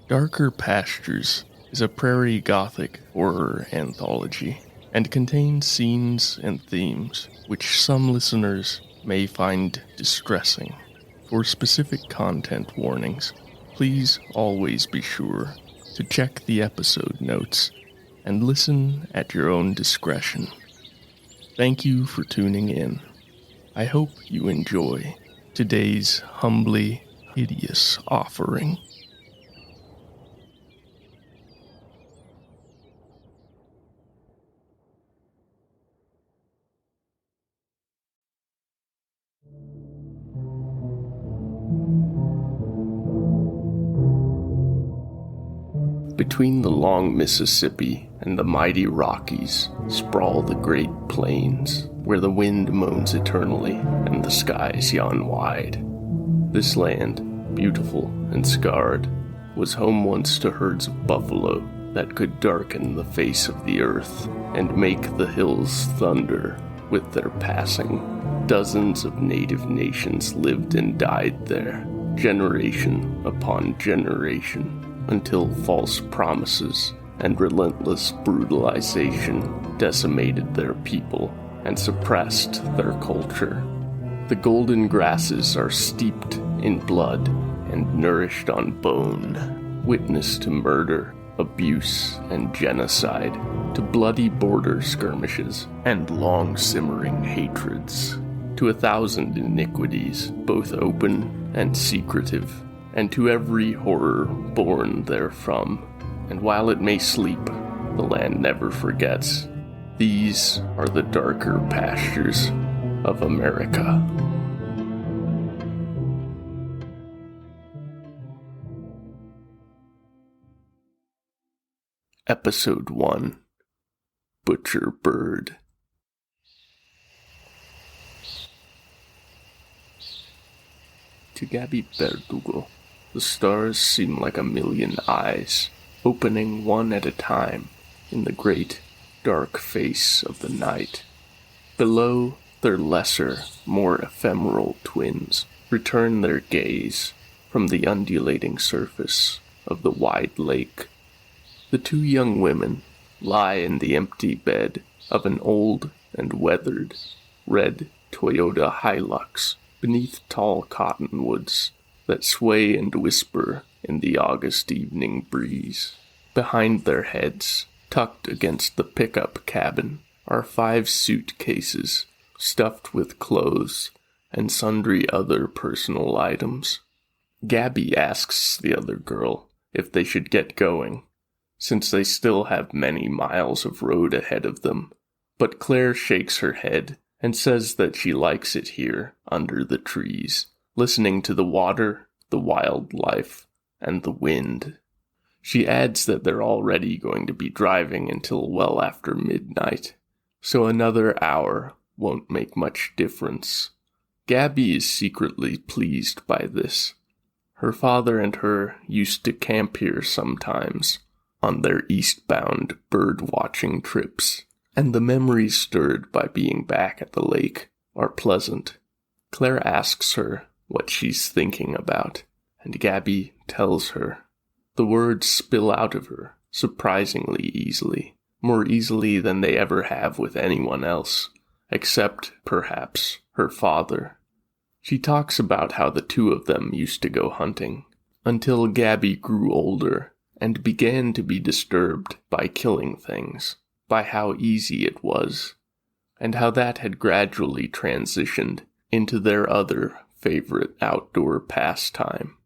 Darker Pastures is a prairie gothic horror anthology and contains scenes and themes which some listeners may find distressing. For specific content warnings, please always be sure to check the episode notes and listen at your own discretion. Thank you for tuning in. I hope you enjoy today's humbly hideous offering. Between the long Mississippi and the mighty Rockies sprawl the great plains, where the wind moans eternally and the skies yawn wide. This land, beautiful and scarred, was home once to herds of buffalo that could darken the face of the earth and make the hills thunder with their passing. Dozens of native nations lived and died there, generation upon generation, until false promises and relentless brutalization decimated their people and suppressed their culture. The golden grasses are steeped in blood and nourished on bone, witness to murder, abuse, and genocide, to bloody border skirmishes and long-simmering hatreds, to 1,000 iniquities, both open and secretive, and to every horror born therefrom. And while it may sleep, the land never forgets. These are the darker pastures of America. Episode 1. Butcherbird. To Gabby Verdugo, the stars seem like a million eyes, opening one at a time in the great, dark face of the night. Below, their lesser, more ephemeral twins return their gaze from the undulating surface of the wide lake. The two young women lie in the empty bed of an old and weathered red Toyota Hilux beneath tall cottonwoods that sway and whisper in the August evening breeze. Behind their heads, tucked against the pickup cabin, are 5 suitcases stuffed with clothes and sundry other personal items. Gabby asks the other girl if they should get going, since they still have many miles of road ahead of them, but Claire shakes her head and says that she likes it here under the trees, listening to the water, the wildlife, and the wind. She adds that they're already going to be driving until well after midnight, so another hour won't make much difference. Gabby is secretly pleased by this. Her father and her used to camp here sometimes on their eastbound bird-watching trips, and the memories stirred by being back at the lake are pleasant. Claire asks her what she's thinking about, and Gabby tells her. The words spill out of her surprisingly easily, more easily than they ever have with anyone else, except, perhaps, her father. She talks about how the two of them used to go hunting, until Gabby grew older and began to be disturbed by killing things, by how easy it was, and how that had gradually transitioned into their other favorite outdoor pastime.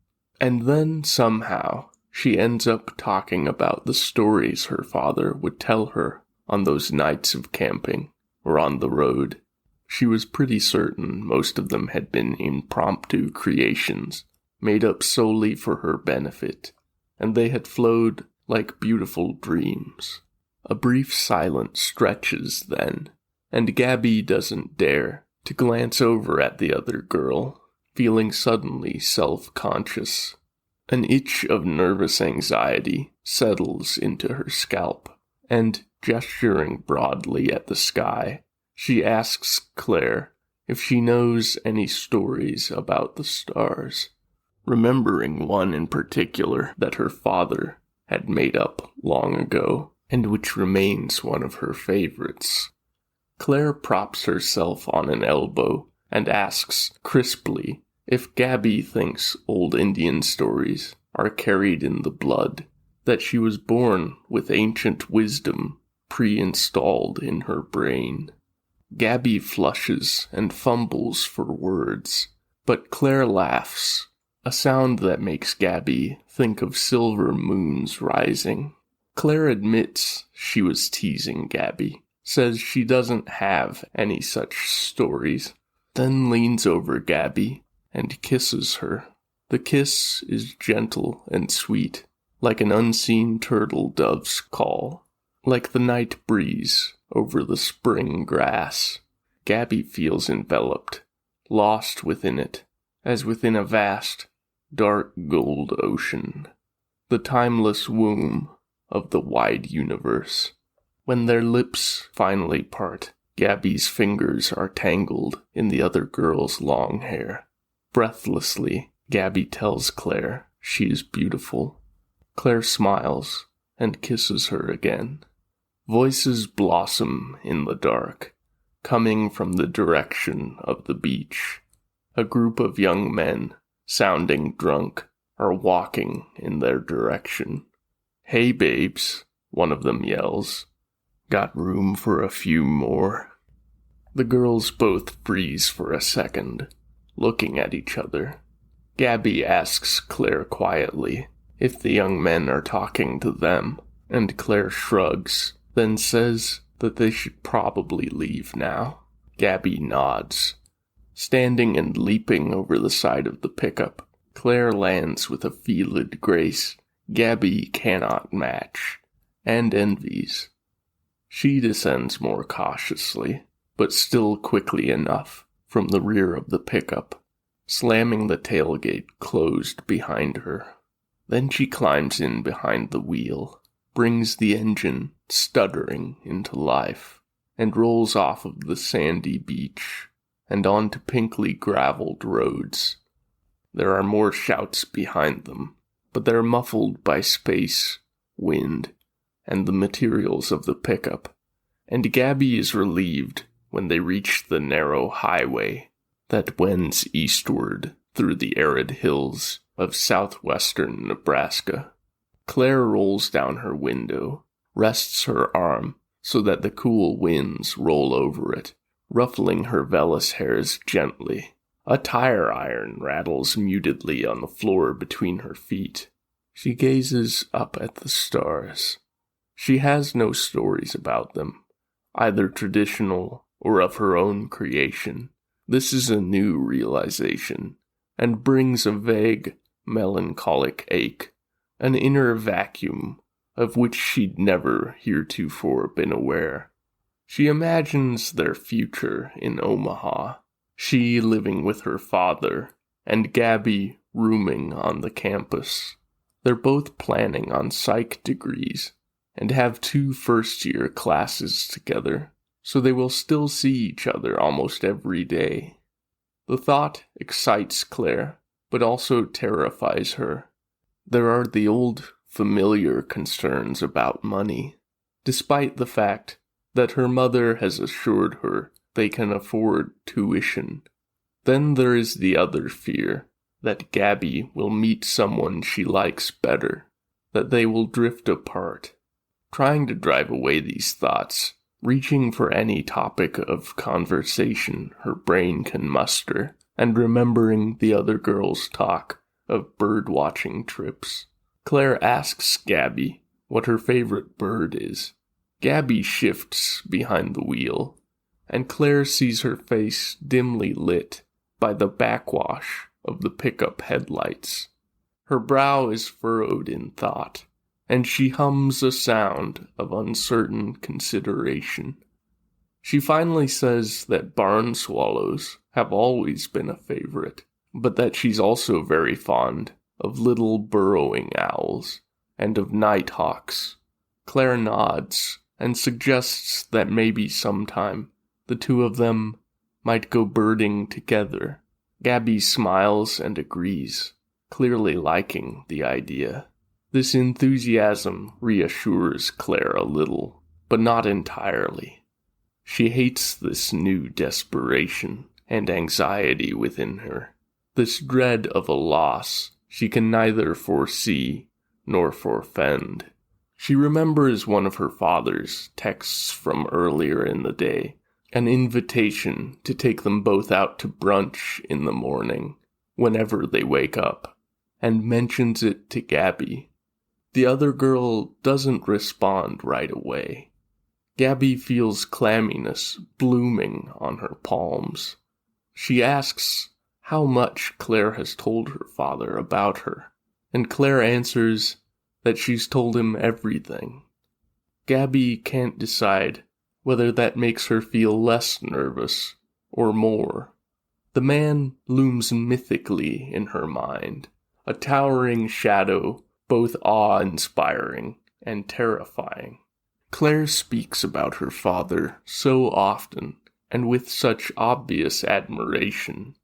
And then, somehow, she ends up talking about the stories her father would tell her on those nights of camping or on the road. She was pretty certain most of them had been impromptu creations, made up solely for her benefit, and they had flowed like beautiful dreams. A brief silence stretches then, and Gabby doesn't dare to glance over at the other girl, feeling suddenly self-conscious. An itch of nervous anxiety settles into her scalp, and, gesturing broadly at the sky, she asks Claire if she knows any stories about the stars. remembering one in particular that her father had made up long ago, and which remains one of her favorites. Claire props herself on an elbow and asks crisply if Gabby thinks old Indian stories are carried in the blood, that she was born with ancient wisdom pre-installed in her brain. Gabby flushes and fumbles for words, but Claire laughs, a sound that makes Gabby think of silver moons rising. Claire admits she was teasing Gabby, says she doesn't have any such stories, then leans over Gabby and kisses her. The kiss is gentle and sweet, like an unseen turtle dove's call, like the night breeze over the spring grass. Gabby feels enveloped, lost within it, as within a vast, dark gold ocean, the timeless womb of the wide universe. When their lips finally part, Gabby's fingers are tangled in the other girl's long hair. Breathlessly, Gabby tells Claire she is beautiful. Claire smiles and kisses her again. Voices blossom in the dark, coming from the direction of the beach. A group of young men, sounding drunk, are walking in their direction. "Hey, babes," one of them yells. "Got room for a few more?" The girls both freeze for a second, looking at each other. Gabby asks Claire quietly if the young men are talking to them, and Claire shrugs, then says that they should probably leave now. Gabby nods. Standing and leaping over the side of the pickup, Claire lands with a feeled grace Gabby cannot match, and envies. She descends more cautiously, but still quickly enough, from the rear of the pickup, slamming the tailgate closed behind her. Then she climbs in behind the wheel, brings the engine stuttering into life, and rolls off of the sandy beach and onto pinkly graveled roads. There are more shouts behind them, but they're muffled by space, wind, and the materials of the pickup, and Gabby is relieved when they reach the narrow highway that wends eastward through the arid hills of southwestern Nebraska. Claire rolls down her window, rests her arm so that the cool winds roll over it, ruffling her vellus hairs gently. A tire iron rattles mutedly on the floor between her feet. She gazes up at the stars. She has no stories about them, either traditional or of her own creation. This is a new realization, and brings a vague, melancholic ache, an inner vacuum of which she'd never heretofore been aware. She imagines their future in Omaha, she living with her father, and Gabby rooming on the campus. They're both planning on psych degrees, and have 2 first-year classes together, so they will still see each other almost every day. The thought excites Claire, but also terrifies her. There are the old, familiar concerns about money, despite the fact that her mother has assured her they can afford tuition. Then there is the other fear, that Gabby will meet someone she likes better, that they will drift apart. Trying to drive away these thoughts, reaching for any topic of conversation her brain can muster, and remembering the other girls' talk of bird-watching trips. Claire asks Gabby what her favorite bird is. Gabby shifts behind the wheel, and Claire sees her face dimly lit by the backwash of the pickup headlights. Her brow is furrowed in thought, and she hums a sound of uncertain consideration. She finally says that barn swallows have always been a favorite, but that she's also very fond of little burrowing owls and of nighthawks. Claire nods and suggests that maybe sometime the 2 of them might go birding together. Gabby smiles and agrees. clearly liking the idea. This enthusiasm reassures Claire a little, but not entirely. She hates this new desperation and anxiety within her, this dread of a loss she can neither foresee nor forfend. She remembers one of her father's texts from earlier in the day, an invitation to take them both out to brunch in the morning, whenever they wake up, and mentions it to Gabby. The other girl doesn't respond right away. Gabby feels clamminess blooming on her palms. She asks how much Claire has told her father about her, and Claire answers that she's told him everything. Gabby can't decide whether that makes her feel less nervous or more. The man looms mythically in her mind, a towering shadow both awe-inspiring and terrifying. Claire speaks about her father so often and with such obvious admiration,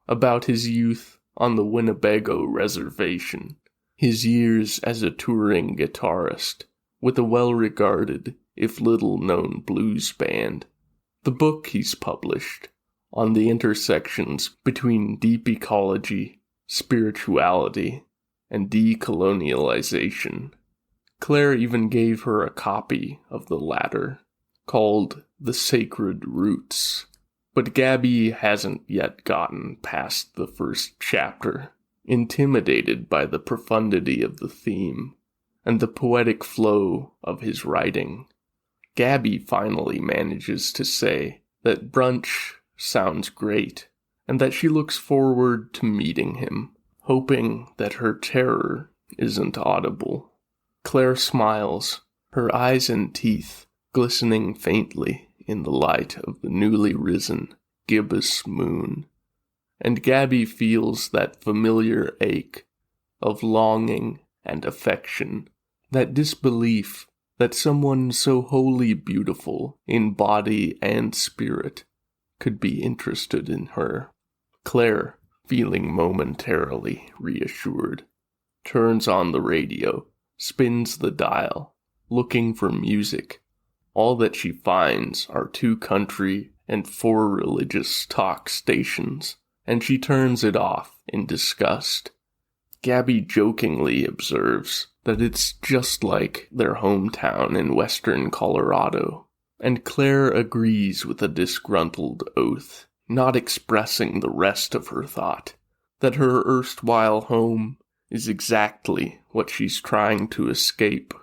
about his youth on the Winnebago reservation, his years as a touring guitarist with a well-regarded, if little-known blues band, the book he's published on the intersections between deep ecology, spirituality, and decolonialization. Claire even gave her a copy of the latter, called The Sacred Roots. But Gabby hasn't yet gotten past the first chapter, intimidated by the profundity of the theme and the poetic flow of his writing. Gabby finally manages to say that brunch sounds great, and that she looks forward to meeting him, hoping that her terror isn't audible. Claire smiles, her eyes and teeth glistening faintly in the light of the newly risen gibbous moon, and Gabby feels that familiar ache of longing and affection, that disbelief that someone so wholly beautiful in body and spirit could be interested in her. Claire, feeling momentarily reassured, turns on the radio, spins the dial, looking for music. All that she finds are 2 country and 4 religious talk stations, and she turns it off in disgust. Gabby jokingly observes that it's just like their hometown in western Colorado, and Claire agrees with a disgruntled oath, not expressing the rest of her thought, that her erstwhile home is exactly what she's trying to escape.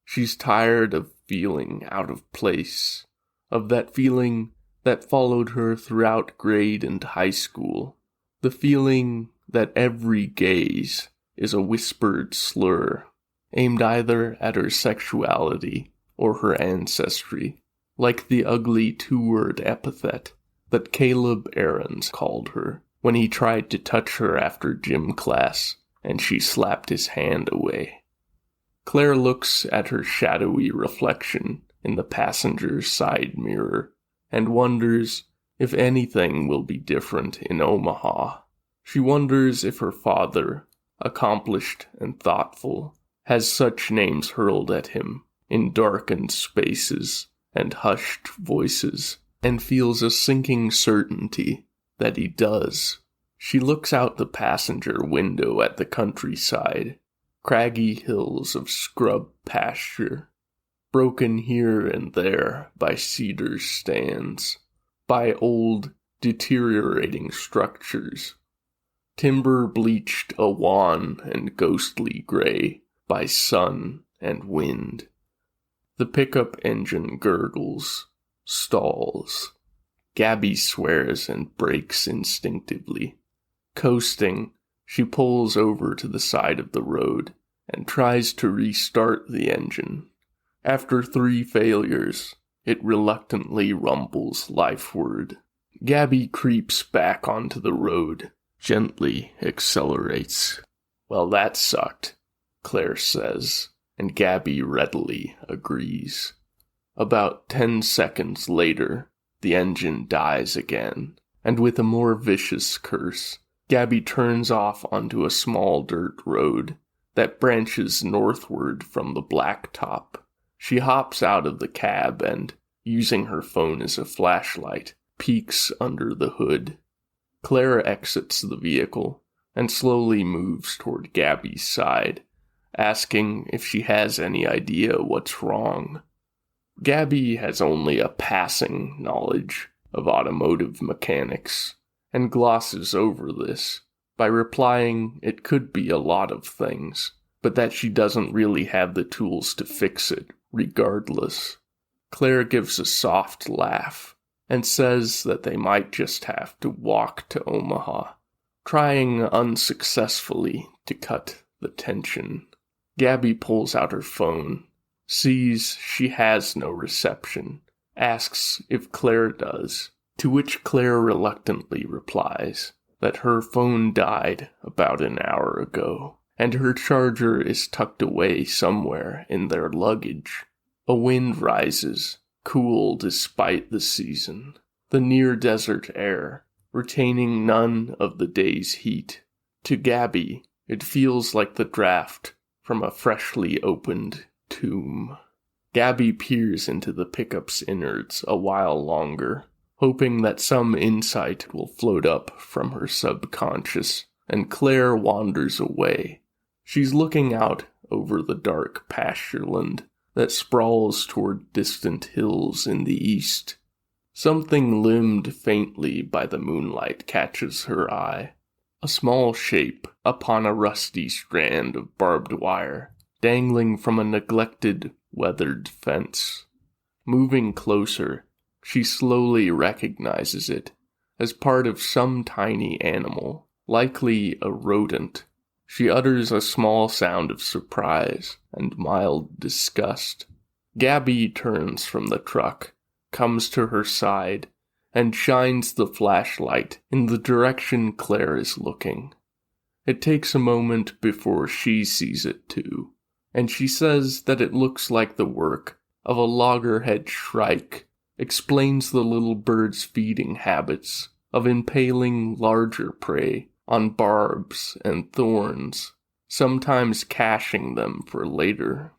She's tired of feeling out of place, of that feeling that followed her throughout grade and high school, the feeling that every gaze is a whispered slur, aimed either at her sexuality or her ancestry, like the ugly 2-word epithet that Caleb Aarons called her when he tried to touch her after gym class and she slapped his hand away. Claire looks at her shadowy reflection in the passenger's side mirror and wonders if anything will be different in Omaha. She wonders if her father, accomplished and thoughtful, has such names hurled at him in darkened spaces and hushed voices, and feels a sinking certainty that he does. She looks out the passenger window at the countryside, craggy hills of scrub pasture, broken here and there by cedar stands, by old, deteriorating structures, timber bleached a wan and ghostly gray by sun and wind. The pickup engine gurgles, stalls. Gabby swears and brakes instinctively. Coasting, she pulls over to the side of the road and tries to restart the engine. After 3 failures, it reluctantly rumbles lifeward. Gabby creeps back onto the road, gently accelerates. "Well, that sucked," Claire says, and Gabby readily agrees. About 10 seconds later, the engine dies again, and with a more vicious curse, Gabby turns off onto a small dirt road that branches northward from the blacktop. She hops out of the cab and, using her phone as a flashlight, peeks under the hood. Claire exits the vehicle and slowly moves toward Gabby's side, asking if she has any idea what's wrong. Gabby has only a passing knowledge of automotive mechanics, and glosses over this by replying it could be a lot of things, but that she doesn't really have the tools to fix it regardless. Claire gives a soft laugh and says that they might just have to walk to Omaha, trying unsuccessfully to cut the tension. Gabby pulls out her phone, sees she has no reception, asks if Claire does, to which Claire reluctantly replies that her phone died about an hour ago, and her charger is tucked away somewhere in their luggage. A wind rises, cool despite the season, the near-desert air retaining none of the day's heat. To Gabby, it feels like the draft from a freshly opened tomb. Gabby peers into the pickup's innards a while longer, hoping that some insight will float up from her subconscious, and Claire wanders away. She's looking out over the dark pastureland that sprawls toward distant hills in the east. Something limned faintly by the moonlight catches her eye. A small shape upon a rusty strand of barbed wire, dangling from a neglected, weathered fence. Moving closer, she slowly recognizes it as part of some tiny animal, likely a rodent. She utters a small sound of surprise and mild disgust. Gabby turns from the truck, comes to her side, and shines the flashlight in the direction Claire is looking. It takes a moment before she sees it too, and she says that it looks like the work of a loggerhead shrike, explains the little bird's feeding habits of impaling larger prey on barbs and thorns, sometimes caching them for later.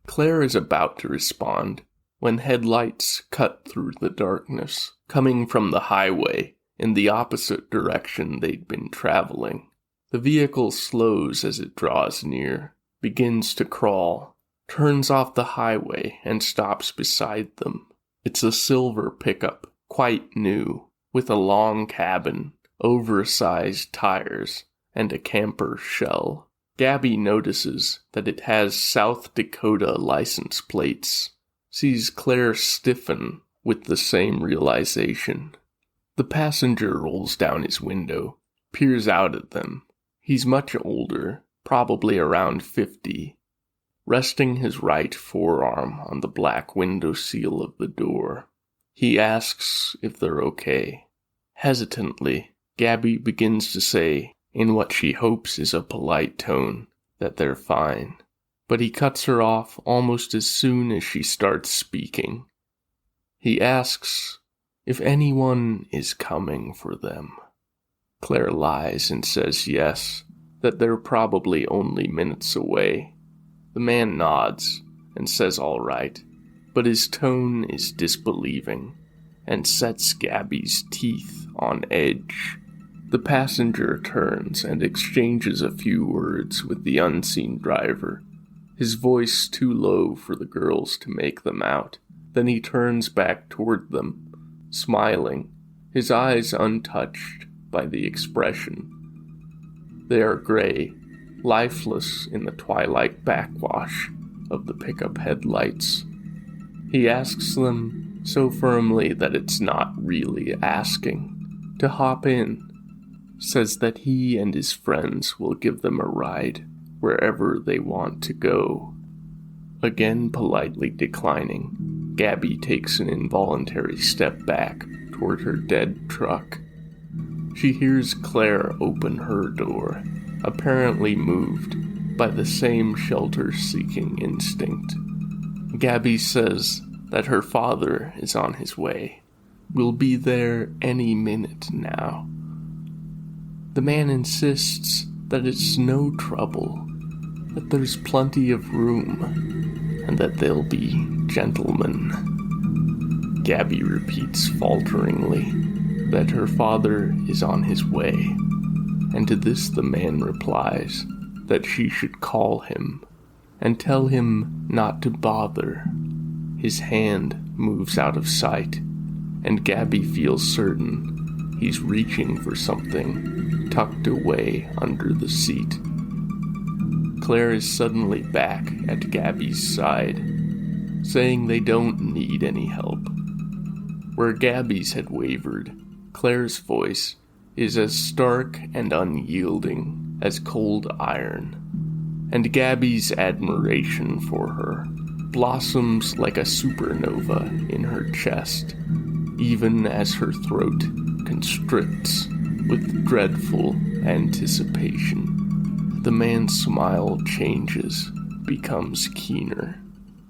Claire is about to respond when headlights cut through the darkness, coming from the highway in the opposite direction they'd been traveling. The vehicle slows as it draws near, begins to crawl, turns off the highway and stops beside them. It's a silver pickup, quite new, with a long cabin, oversized tires, and a camper shell. Gabby notices that it has South Dakota license plates, sees Claire stiffen with the same realization. The passenger rolls down his window, peers out at them. He's much older, probably around 50, resting his right forearm on the black window sill of the door. He asks if they're okay. Hesitantly, Gabby begins to say, in what she hopes is a polite tone, that they're fine. But he cuts her off almost as soon as she starts speaking. He asks if anyone is coming for them. Claire lies and says yes, that they're probably only minutes away. The man nods and says all right, but his tone is disbelieving and sets Gabby's teeth on edge. The passenger turns and exchanges a few words with the unseen driver, his voice too low for the girls to make them out. Then he turns back toward them, smiling, his eyes untouched by the expression. They are gray, lifeless in the twilight backwash of the pickup headlights. He asks them so firmly that it's not really asking to hop in, says that he and his friends will give them a ride wherever they want to go. Again politely declining, Gabby takes an involuntary step back toward her dead truck. She hears Claire open her door, apparently moved by the same shelter-seeking instinct. Gabby says that her father is on his way. Will be there any minute now. The man insists that it's no trouble, that there's plenty of room, and that they'll be gentlemen. Gabby repeats falteringly that her father is on his way, and to this the man replies that she should call him and tell him not to bother. His hand moves out of sight, and Gabby feels certain he's reaching for something tucked away under the seat. Claire is suddenly back at Gabby's side, saying they don't need any help. Where Gabby's had wavered, Claire's voice is as stark and unyielding as cold iron, and Gabby's admiration for her blossoms like a supernova in her chest, even as her throat constricts with dreadful anticipation. The man's smile changes, becomes keener.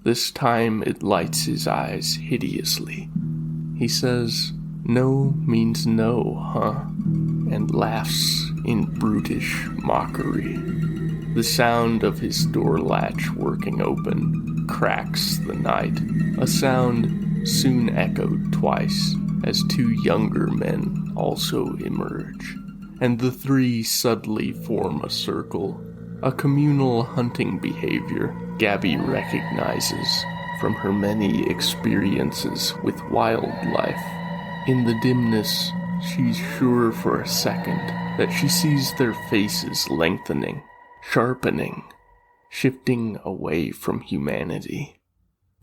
This time it lights his eyes hideously. He says, "No means no, huh?" and laughs in brutish mockery. The sound of his door latch working open cracks the night, a sound soon echoed twice as two younger men also emerge, and the three subtly form a circle, a communal hunting behavior Gabby recognizes from her many experiences with wildlife. In the dimness, she's sure for a second that she sees their faces lengthening, sharpening, shifting away from humanity.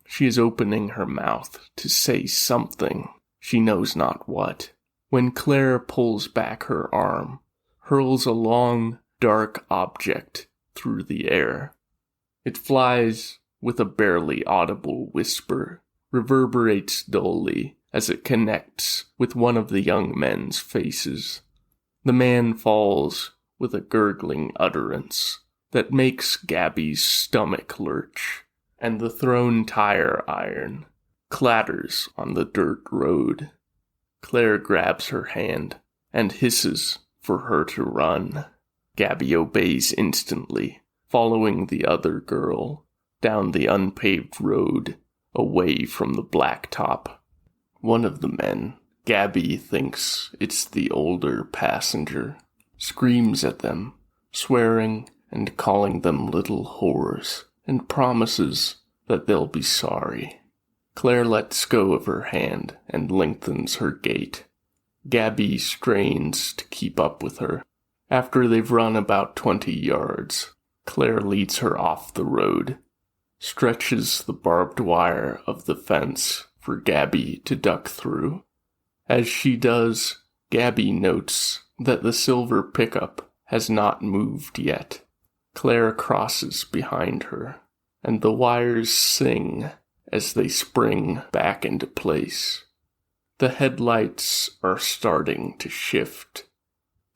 She is opening her mouth to say something, she knows not what, when Claire pulls back her arm, hurls a long, dark object through the air. It flies with a barely audible whisper, reverberates dully as it connects with one of the young men's faces. The man falls with a gurgling utterance that makes Gabby's stomach lurch, and the thrown tire iron clatters on the dirt road. Claire grabs her hand and hisses for her to run. Gabby obeys instantly, following the other girl down the unpaved road, away from the blacktop. One of the men, Gabby thinks it's the older passenger, screams at them, swearing and calling them little whores, and promises that they'll be sorry. Claire lets go of her hand and lengthens her gait. Gabby strains to keep up with her. After they've run about 20 yards, Claire leads her off the road, stretches the barbed wire of the fence for Gabby to duck through. As she does, Gabby notes that the silver pickup has not moved yet. Claire crosses behind her, and the wires sing as they spring back into place. The headlights are starting to shift.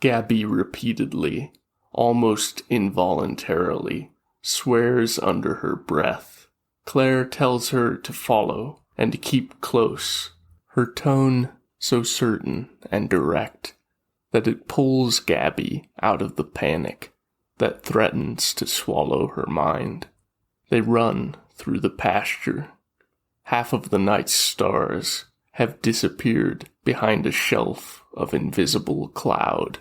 Gabby repeatedly, almost involuntarily, swears under her breath. Claire tells her to follow and keep close, her tone so certain and direct that it pulls Gabby out of the panic that threatens to swallow her mind. They run through the pasture. Half of the night's stars have disappeared behind a shelf of invisible cloud,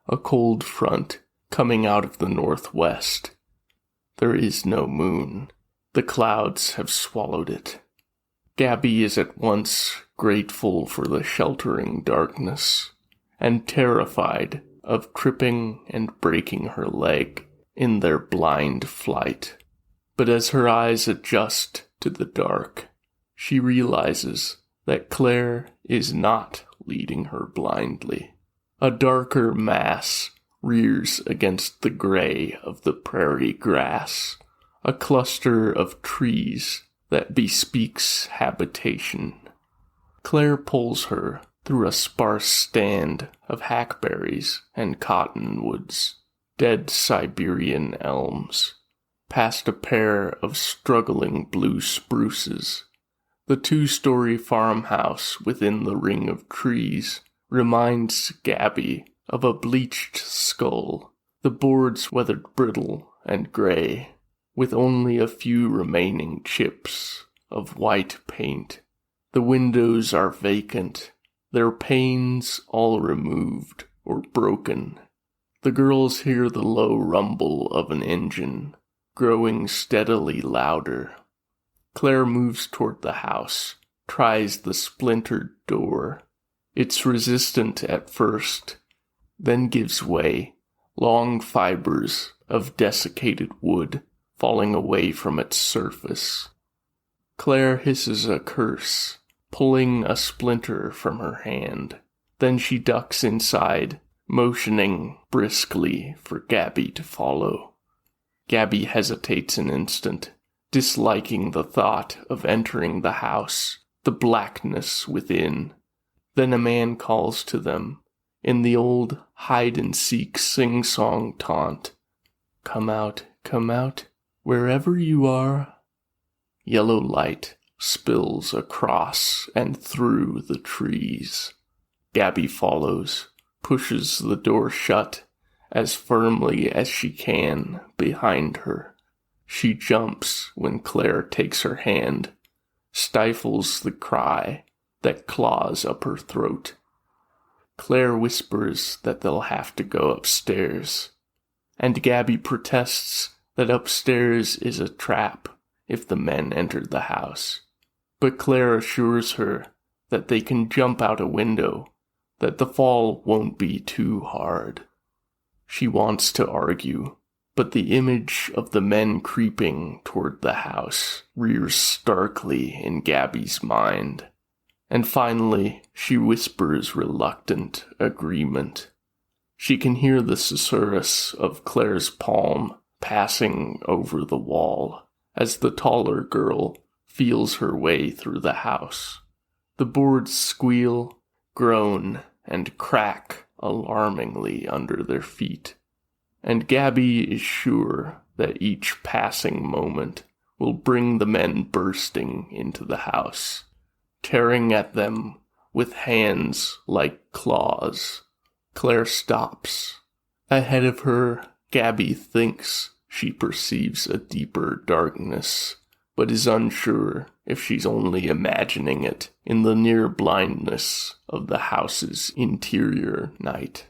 a cold front coming out of the northwest. There is no moon. The clouds have swallowed it. Gabby is at once grateful for the sheltering darkness and terrified of tripping and breaking her leg in their blind flight. But as her eyes adjust to the dark, she realizes that Claire is not leading her blindly. A darker mass rears against the gray of the prairie grass, a cluster of trees that bespeaks habitation. Claire pulls her through a sparse stand of hackberries and cottonwoods, dead Siberian elms, past a pair of struggling blue spruces. The 2-story farmhouse within the ring of trees reminds Gabby of a bleached skull, the boards weathered brittle and gray, with only a few remaining chips of white paint. The windows are vacant, their panes all removed or broken. The girls hear the low rumble of an engine, growing steadily louder. Claire moves toward the house, tries the splintered door. It's resistant at first, then gives way, long fibers of desiccated wood falling away from its surface. Claire hisses a curse, pulling a splinter from her hand. Then she ducks inside, motioning briskly for Gabby to follow. Gabby hesitates an instant, disliking the thought of entering the house, the blackness within. Then a man calls to them, in the old hide-and-seek sing-song taunt. Come out, wherever you are." Yellow light spills across and through the trees. Gabby follows, pushes the door shut as firmly as she can behind her. She jumps when Claire takes her hand, stifles the cry that claws up her throat. Claire whispers that they'll have to go upstairs, and Gabby protests that upstairs is a trap if the men entered the house. But Claire assures her that they can jump out a window, that the fall won't be too hard. She wants to argue, but the image of the men creeping toward the house rears starkly in Gabby's mind. And finally, she whispers reluctant agreement. She can hear the susurrus of Claire's palm passing over the wall as the taller girl feels her way through the house. The boards squeal, groan, and crack alarmingly under their feet, and Gabby is sure that each passing moment will bring the men bursting into the house, tearing at them with hands like claws. Claire stops. Ahead of her, Gabby thinks she perceives a deeper darkness, but is unsure if she's only imagining it in the near blindness of the house's interior night.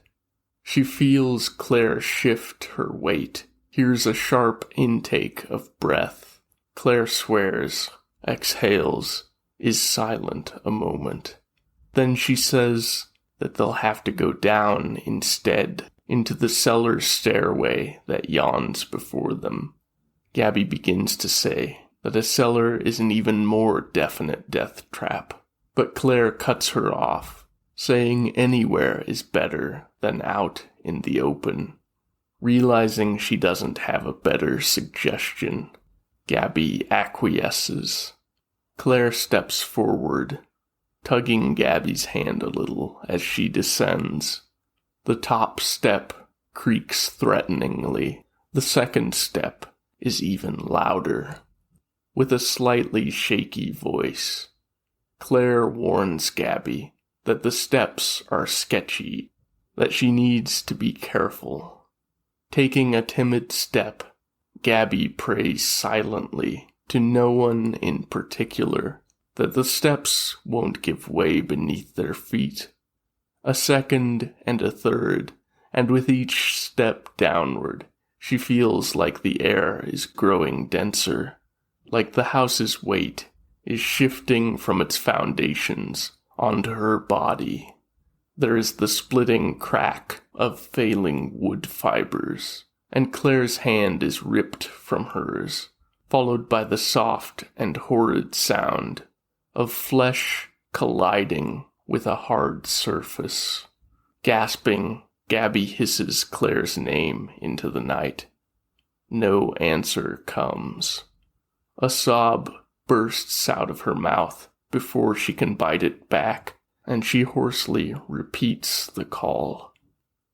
She feels Claire shift her weight, hears a sharp intake of breath. Claire swears, exhales, is silent a moment. Then she says that they'll have to go down instead into the cellar stairway that yawns before them. Gabby begins to say that a cellar is an even more definite death trap, but Claire cuts her off, saying anywhere is better than out in the open. Realizing she doesn't have a better suggestion, Gabby acquiesces. Claire steps forward, tugging Gabby's hand a little as she descends. The top step creaks threateningly. The second step is even louder. With a slightly shaky voice, Claire warns Gabby that the steps are sketchy, that she needs to be careful. Taking a timid step, Gabby prays silently to no one in particular that the steps won't give way beneath their feet. A second and a third, and with each step downward, she feels like the air is growing denser, like the house's weight is shifting from its foundations onto her body. There is the splitting crack of failing wood fibers, and Claire's hand is ripped from hers, followed by the soft and horrid sound of flesh colliding with a hard surface. Gasping, Gabby hisses Claire's name into the night. No answer comes. A sob bursts out of her mouth before she can bite it back, and she hoarsely repeats the call.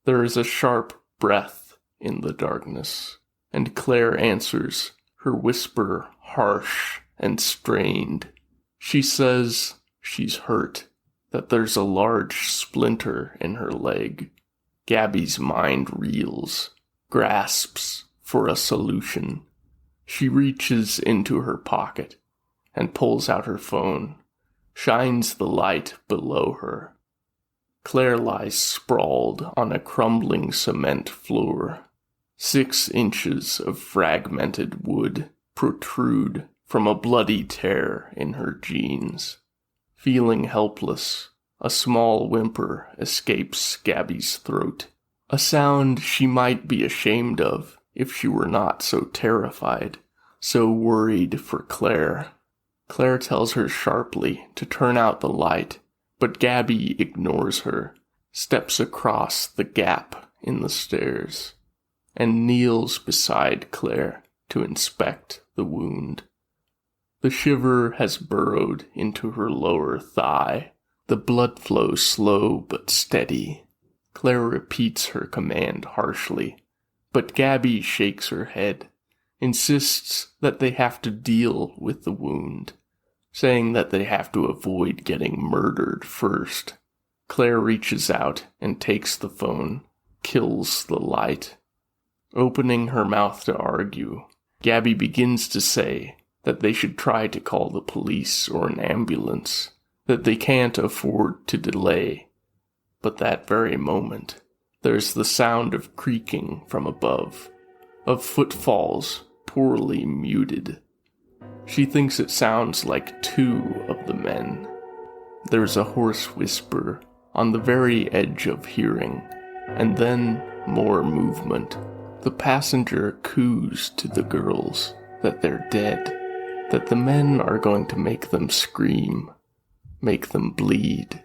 There is a sharp breath in the darkness, and Claire answers, her whisper harsh and strained. She says she's hurt, that there's a large splinter in her leg. Gabby's mind reels, grasps for a solution. She reaches into her pocket and pulls out her phone, shines the light below her. Claire lies sprawled on a crumbling cement floor. 6 inches of fragmented wood protrude from a bloody tear in her jeans. Feeling helpless, a small whimper escapes Gabby's throat, a sound she might be ashamed of if she were not so terrified, so worried for Claire. Claire tells her sharply to turn out the light, but Gabby ignores her, steps across the gap in the stairs, and kneels beside Claire to inspect the wound. The shiver has burrowed into her lower thigh, the blood flow slow but steady. Claire repeats her command harshly, but Gabby shakes her head, insists that they have to deal with the wound, saying that they have to avoid getting murdered first. Claire reaches out and takes the phone, kills the light. Opening her mouth to argue, Gabby begins to say that they should try to call the police or an ambulance, that they can't afford to delay. But that very moment, there's the sound of creaking from above, of footfalls poorly muted. She thinks it sounds like 2 of the men. There's a hoarse whisper on the very edge of hearing, and then more movement. The passenger coos to the girls that they're dead, that the men are going to make them scream, make them bleed.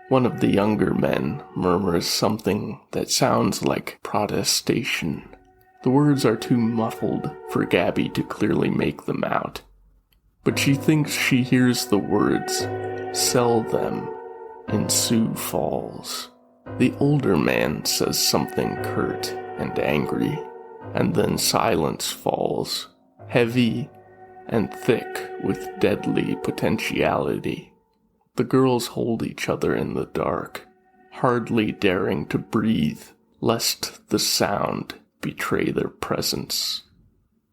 One of the younger men murmurs something that sounds like protestation. The words are too muffled for Gabby to clearly make them out, but she thinks she hears the words, "Sell them," in Sioux Falls. The older man says something curt and angry, and then silence falls, heavy and thick with deadly potentiality. The girls hold each other in the dark, hardly daring to breathe, lest the sound betray their presence.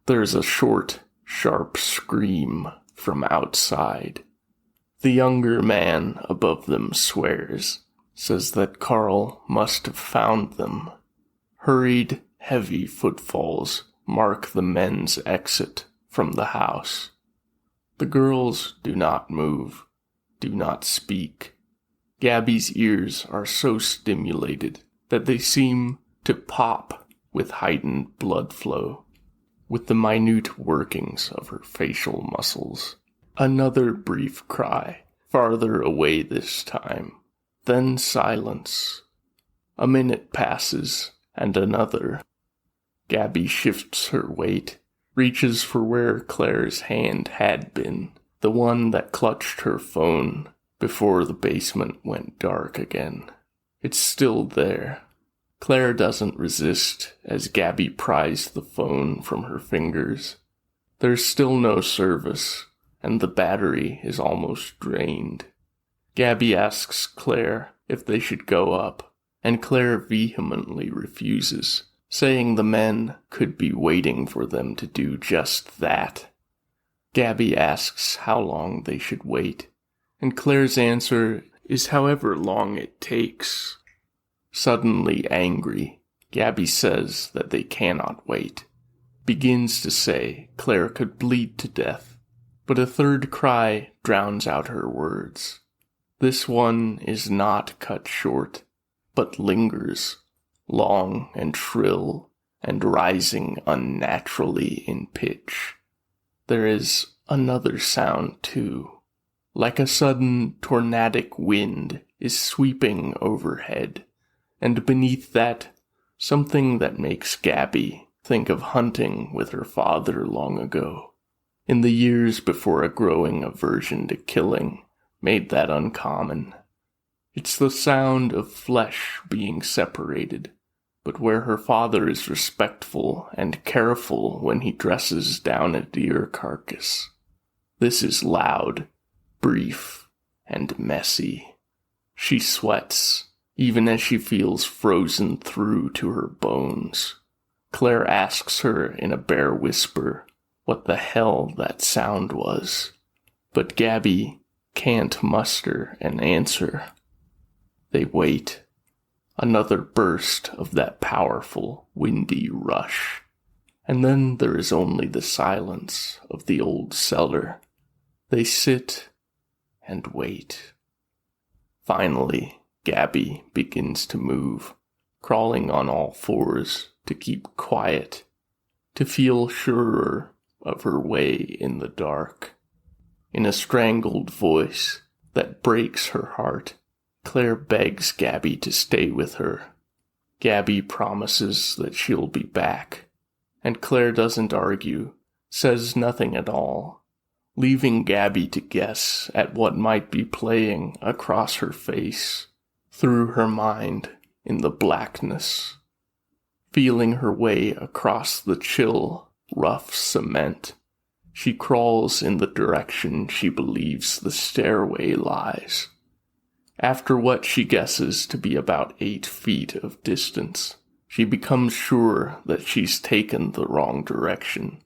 There's a short, sharp scream from outside. The younger man above them swears, says that Carl must have found them. Hurried, heavy footfalls mark the men's exit from the house. The girls do not move, do not speak. Gabby's ears are so stimulated that they seem to pop with heightened blood flow, with the minute workings of her facial muscles. Another brief cry, farther away this time, then silence. A minute passes, and another. Gabby shifts her weight, reaches for where Claire's hand had been, the one that clutched her phone before the basement went dark again. It's still there. Claire doesn't resist as Gabby pries the phone from her fingers. There's still no service, and the battery is almost drained. Gabby asks Claire if they should go up, and Claire vehemently refuses, saying the men could be waiting for them to do just that. Gabby asks how long they should wait, and Claire's answer is however long it takes. Suddenly angry, Gabby says that they cannot wait, begins to say Claire could bleed to death, but a third cry drowns out her words. This one is not cut short, but lingers, long and shrill, and rising unnaturally in pitch. There is another sound, too. Like a sudden tornadic wind is sweeping overhead, and beneath that, something that makes Gabby think of hunting with her father long ago, in the years before a growing aversion to killing made that uncommon. It's the sound of flesh being separated, but where her father is respectful and careful when he dresses down a deer carcass. This is loud, brief, and messy. She sweats, even as she feels frozen through to her bones. Claire asks her in a bare whisper what the hell that sound was, but Gabby can't muster an answer. They wait. Another burst of that powerful, windy rush. And then there is only the silence of the old cellar. They sit and wait. Finally, Gabby begins to move, crawling on all fours to keep quiet, to feel surer of her way in the dark. In a strangled voice that breaks her heart, Claire begs Gabby to stay with her. Gabby promises that she'll be back, and Claire doesn't argue, says nothing at all, leaving Gabby to guess at what might be playing across her face, through her mind in the blackness. Feeling her way across the chill, rough cement, she crawls in the direction she believes the stairway lies. After what she guesses to be about 8 feet of distance, she becomes sure that she's taken the wrong direction,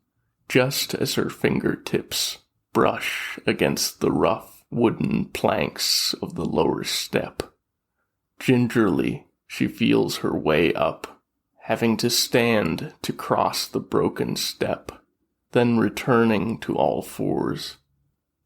just as her fingertips brush against the rough wooden planks of the lower step. Gingerly, she feels her way up, having to stand to cross the broken step, then returning to all fours.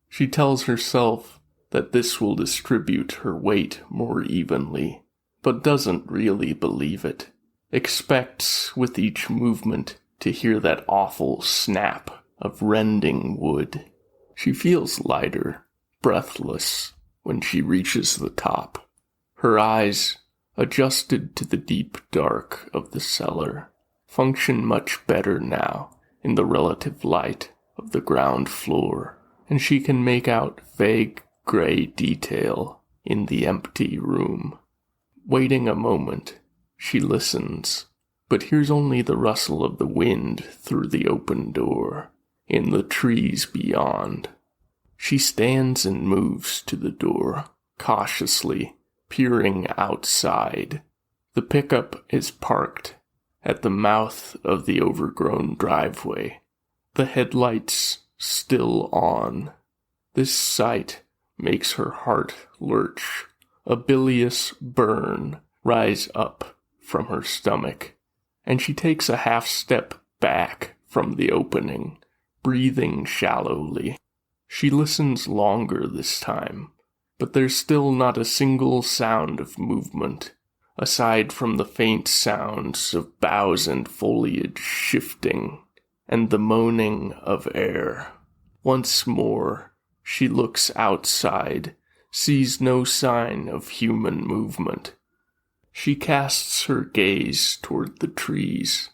She tells herself that this will distribute her weight more evenly, but doesn't really believe it. Expects with each movement to hear that awful snap of rending wood. She feels lighter, breathless, when she reaches the top. Her eyes, adjusted to the deep dark of the cellar, function much better now in the relative light of the ground floor, and she can make out vague gray detail in the empty room. Waiting a moment, she listens, but hears only the rustle of the wind through the open door, in the trees beyond. She stands and moves to the door, cautiously, peering outside. The pickup is parked at the mouth of the overgrown driveway, the headlights still on. This sight makes her heart lurch, a bilious burn rise up from her stomach, and she takes a half step back from the opening, breathing shallowly. She listens longer this time, but there's still not a single sound of movement, aside from the faint sounds of boughs and foliage shifting, and the moaning of air. Once more, she looks outside, sees no sign of human movement. She casts her gaze toward the trees,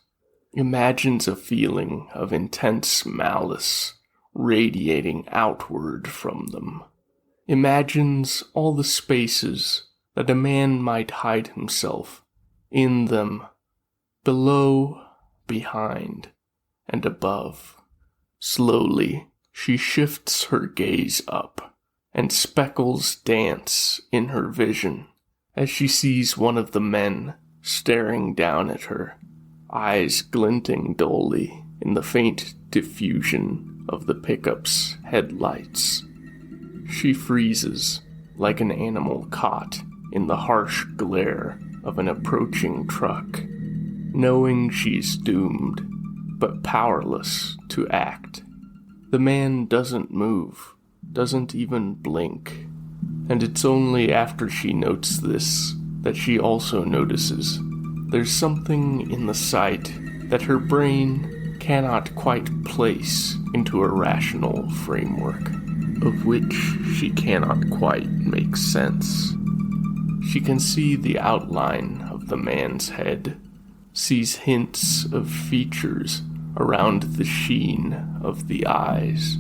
imagines a feeling of intense malice radiating outward from them. Imagines all the spaces that a man might hide himself in them, below, behind, and above. Slowly, she shifts her gaze up, and speckles dance in her vision as she sees one of the men staring down at her, eyes glinting dully in the faint diffusion of the pickup's headlights. She freezes like an animal caught in the harsh glare of an approaching truck, knowing she's doomed, but powerless to act. The man doesn't move, doesn't even blink, and it's only after she notes this that she also notices there's something in the sight that her brain cannot quite place into a rational framework, of which she cannot quite make sense. She can see the outline of the man's head, sees hints of features around the sheen of the eyes,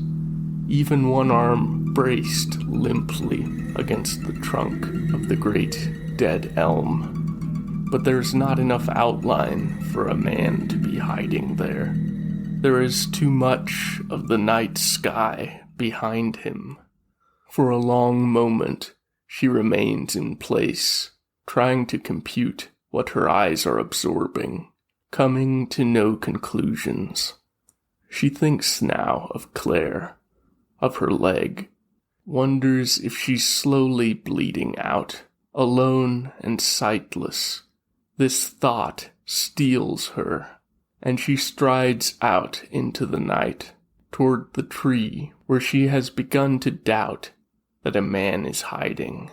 even one arm braced limply against the trunk of the great dead elm. But there's not enough outline for a man to be hiding there. There is too much of the night sky behind him. For a long moment, she remains in place, trying to compute what her eyes are absorbing, coming to no conclusions. She thinks now of Claire, of her leg, wonders if she's slowly bleeding out, alone and sightless. This thought steals her, and she strides out into the night, toward the tree where she has begun to doubt that a man is hiding.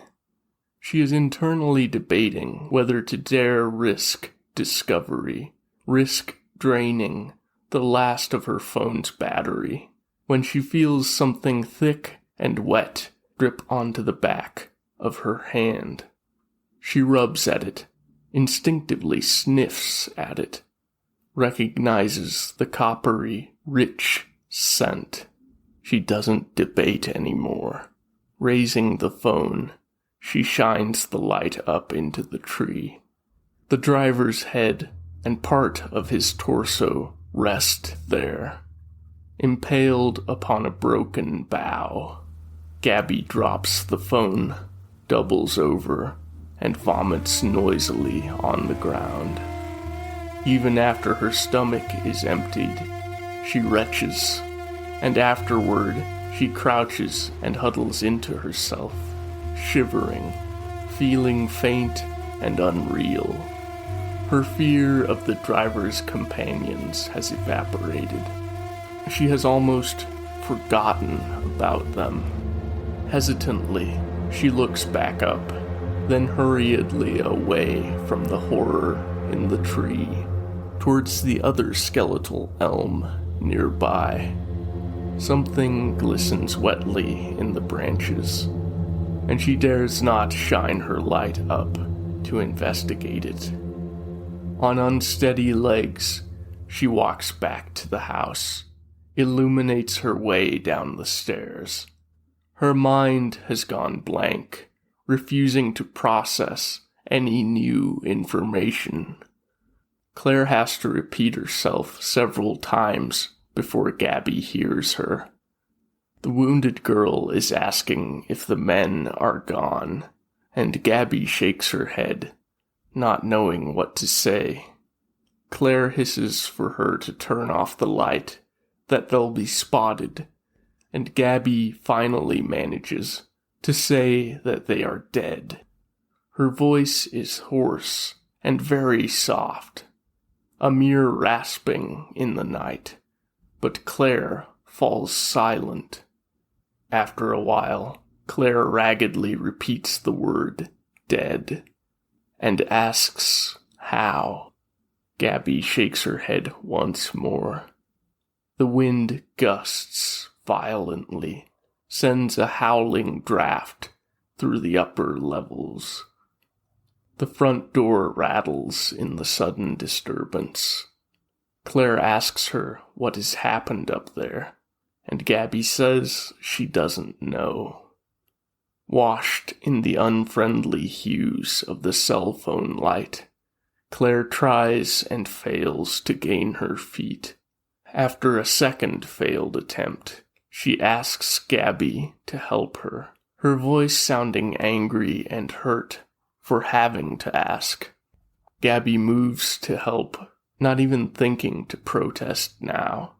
She is internally debating whether to dare risk discovery, risk draining the last of her phone's battery, when she feels something thick and wet drip onto the back of her hand. She rubs at it, instinctively sniffs at it, recognizes the coppery, rich scent. She doesn't debate anymore. Raising the phone, she shines the light up into the tree. The driver's head and part of his torso rest there, impaled upon a broken bough. Gabby drops the phone, doubles over, and vomits noisily on the ground. Even after her stomach is emptied, she retches, and afterward she crouches and huddles into herself, shivering, feeling faint and unreal. Her fear of the driver's companions has evaporated. She has almost forgotten about them. Hesitantly, she looks back up, then hurriedly away from the horror in the tree, towards the other skeletal elm nearby. Something glistens wetly in the branches, and she dares not shine her light up to investigate it. On unsteady legs, she walks back to the house, illuminates her way down the stairs. Her mind has gone blank, refusing to process any new information. Claire has to repeat herself several times before Gabby hears her. The wounded girl is asking if the men are gone, and Gabby shakes her head, not knowing what to say. Claire hisses for her to turn off the light, that they'll be spotted, and Gabby finally manages to say that they are dead. Her voice is hoarse and very soft, a mere rasping in the night, but Claire falls silent. After a while, Claire raggedly repeats the word dead, and asks how. Gabby shakes her head once more. The wind gusts violently, sends a howling draft through the upper levels. The front door rattles in the sudden disturbance. Claire asks her what has happened up there, and Gabby says she doesn't know. Washed in the unfriendly hues of the cell phone light, Claire tries and fails to gain her feet. After a second failed attempt, she asks Gabby to help her, her voice sounding angry and hurt for having to ask. Gabby moves to help, not even thinking to protest now,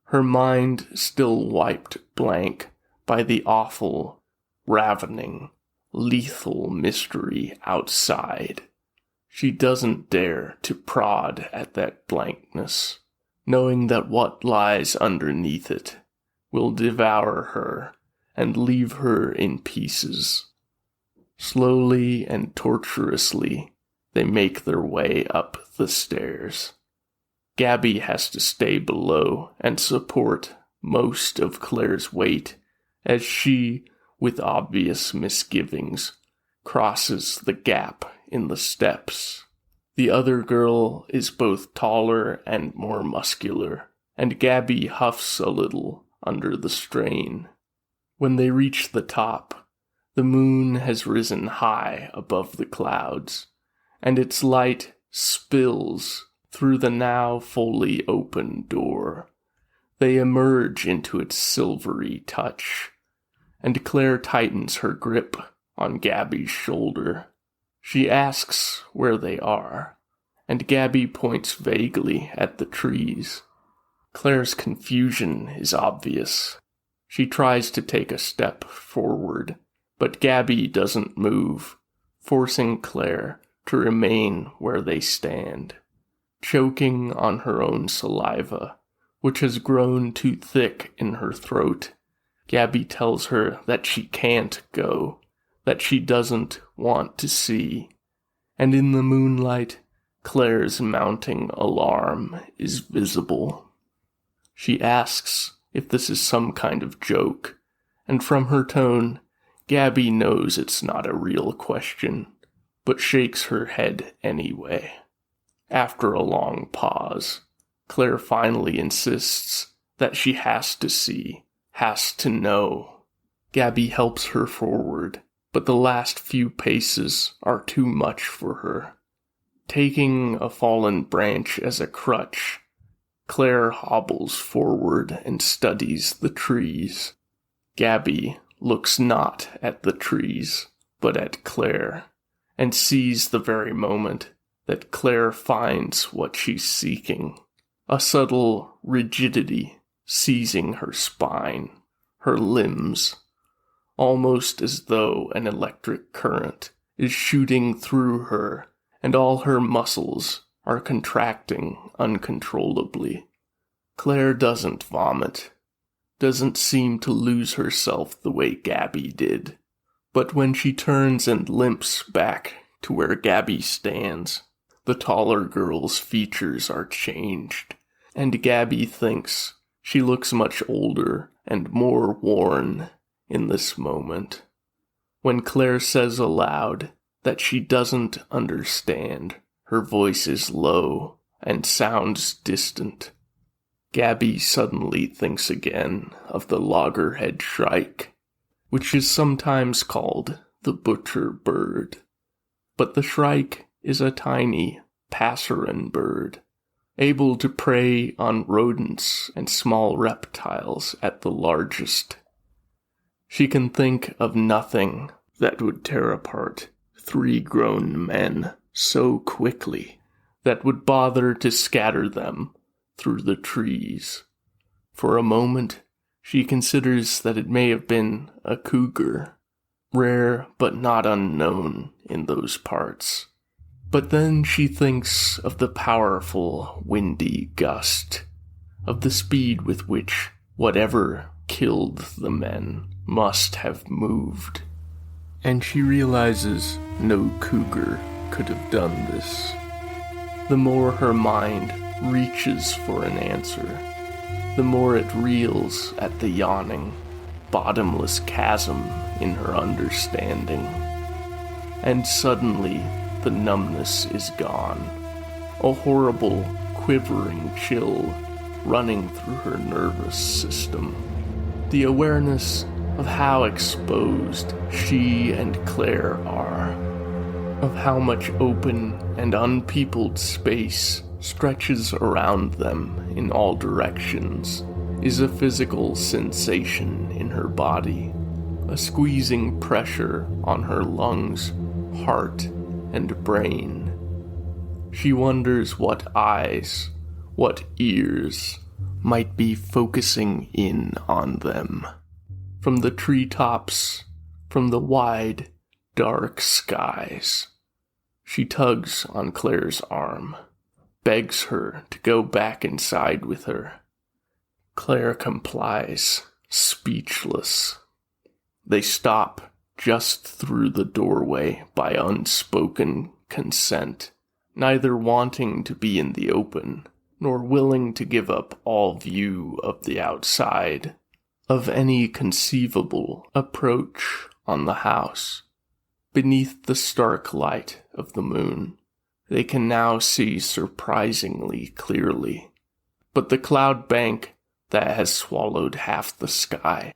her mind still wiped blank by the awful, ravening, lethal mystery outside. She doesn't dare to prod at that blankness, knowing that what lies underneath it will devour her and leave her in pieces. Slowly and tortuously, they make their way up the stairs. Gabby has to stay below and support most of Claire's weight as she, with obvious misgivings, crosses the gap in the steps. The other girl is both taller and more muscular, and Gabby huffs a little under the strain. When they reach the top, the moon has risen high above the clouds, and its light spills through the now fully open door. They emerge into its silvery touch, and Claire tightens her grip on Gabby's shoulder. She asks where they are, and Gabby points vaguely at the trees. Claire's confusion is obvious. She tries to take a step forward, but Gabby doesn't move, forcing Claire to remain where they stand. Choking on her own saliva, which has grown too thick in her throat, Gabby tells her that she can't go, that she doesn't want to see. And in the moonlight, Claire's mounting alarm is visible. She asks if this is some kind of joke, and from her tone, Gabby knows it's not a real question, but shakes her head anyway. After a long pause, Claire finally insists that she has to see, has to know. Gabby helps her forward, but the last few paces are too much for her. Taking a fallen branch as a crutch, Claire hobbles forward and studies the trees. Gabby looks not at the trees, but at Claire, and sees the very moment that Claire finds what she's seeking. A subtle rigidity seizing her spine, her limbs, almost as though an electric current is shooting through her and all her muscles are contracting uncontrollably. Claire doesn't vomit, doesn't seem to lose herself the way Gabby did, but when she turns and limps back to where Gabby stands, the taller girl's features are changed, and Gabby thinks she looks much older and more worn in this moment. When Claire says aloud that she doesn't understand, her voice is low and sounds distant. Gabby suddenly thinks again of the loggerhead shrike, which is sometimes called the Butcherbird. But the shrike is a tiny passerine bird, able to prey on rodents and small reptiles at the largest. She can think of nothing that would tear apart 3 grown men so quickly that would bother to scatter them through the trees. For a moment, she considers that it may have been a cougar, rare but not unknown in those parts. But then she thinks of the powerful, windy gust, of the speed with which whatever killed the men must have moved. And she realizes no cougar could have done this. The more her mind reaches for an answer, the more it reels at the yawning, bottomless chasm in her understanding. And suddenly, the numbness is gone, a horrible, quivering chill running through her nervous system. The awareness of how exposed she and Claire are, of how much open and unpeopled space stretches around them in all directions, is a physical sensation in her body, a squeezing pressure on her lungs, heart, and brain. She wonders what eyes, what ears, might be focusing in on them. From the treetops, from the wide, dark skies. She tugs on Claire's arm, begs her to go back inside with her. Claire complies, speechless. They stop just through the doorway by unspoken consent, neither wanting to be in the open, nor willing to give up all view of the outside, of any conceivable approach on the house. Beneath the stark light of the moon, they can now see surprisingly clearly. But the cloud bank that has swallowed half the sky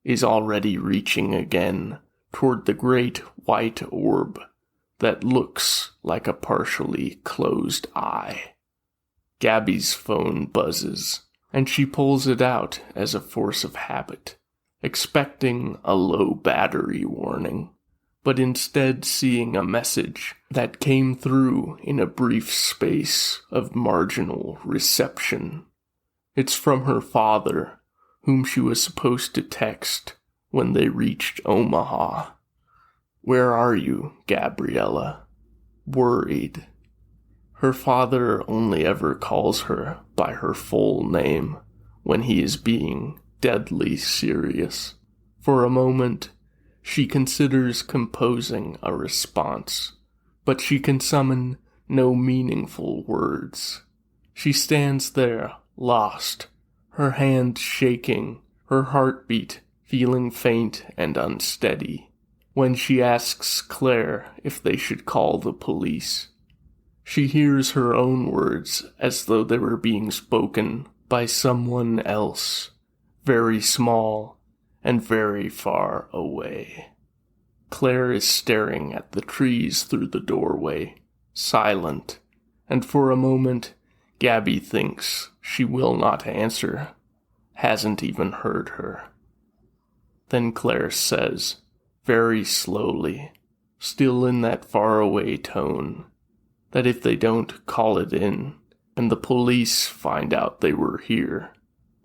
is already reaching again toward the great white orb that looks like a partially closed eye. Gabby's phone buzzes, and she pulls it out as a force of habit, expecting a low battery warning. but instead seeing a message that came through in a brief space of marginal reception. It's from her father, whom she was supposed to text when they reached Omaha. "Where are you, Gabriella?" Worried. Her father only ever calls her by her full name when he is being deadly serious. For a moment, she considers composing a response, but she can summon no meaningful words. She stands there, lost, her hand shaking, her heartbeat feeling faint and unsteady, when she asks Claire if they should call the police. She hears her own words as though they were being spoken by someone else, very small and very far away. Claire is staring at the trees through the doorway, silent, and for a moment Gabby thinks she will not answer, hasn't even heard her. Then Claire says, very slowly, still in that faraway tone, that if they don't call it in, and the police find out they were here,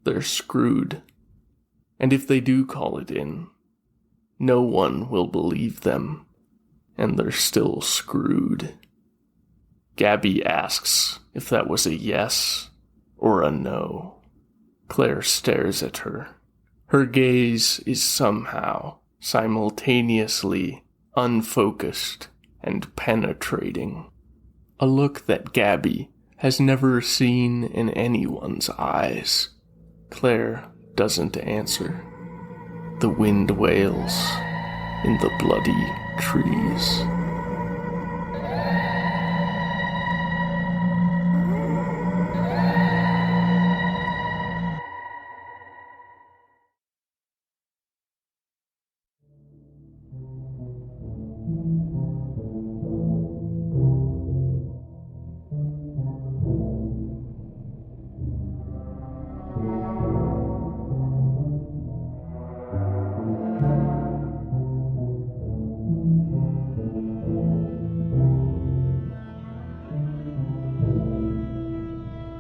they're screwed. And if they do call it in, no one will believe them, and they're still screwed. Gabby asks if that was a yes or a no. Claire stares at her. Her gaze is somehow simultaneously unfocused and penetrating. A look that Gabby has never seen in anyone's eyes. Claire doesn't answer. The wind wails in the bloody trees.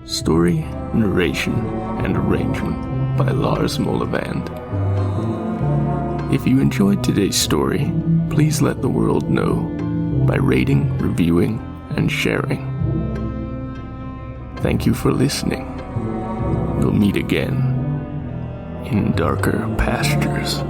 Story, narration, and arrangement by Lars Mollevand. If you enjoyed today's story, please let the world know by rating, reviewing, and sharing. Thank you for listening. We'll meet again in darker pastures.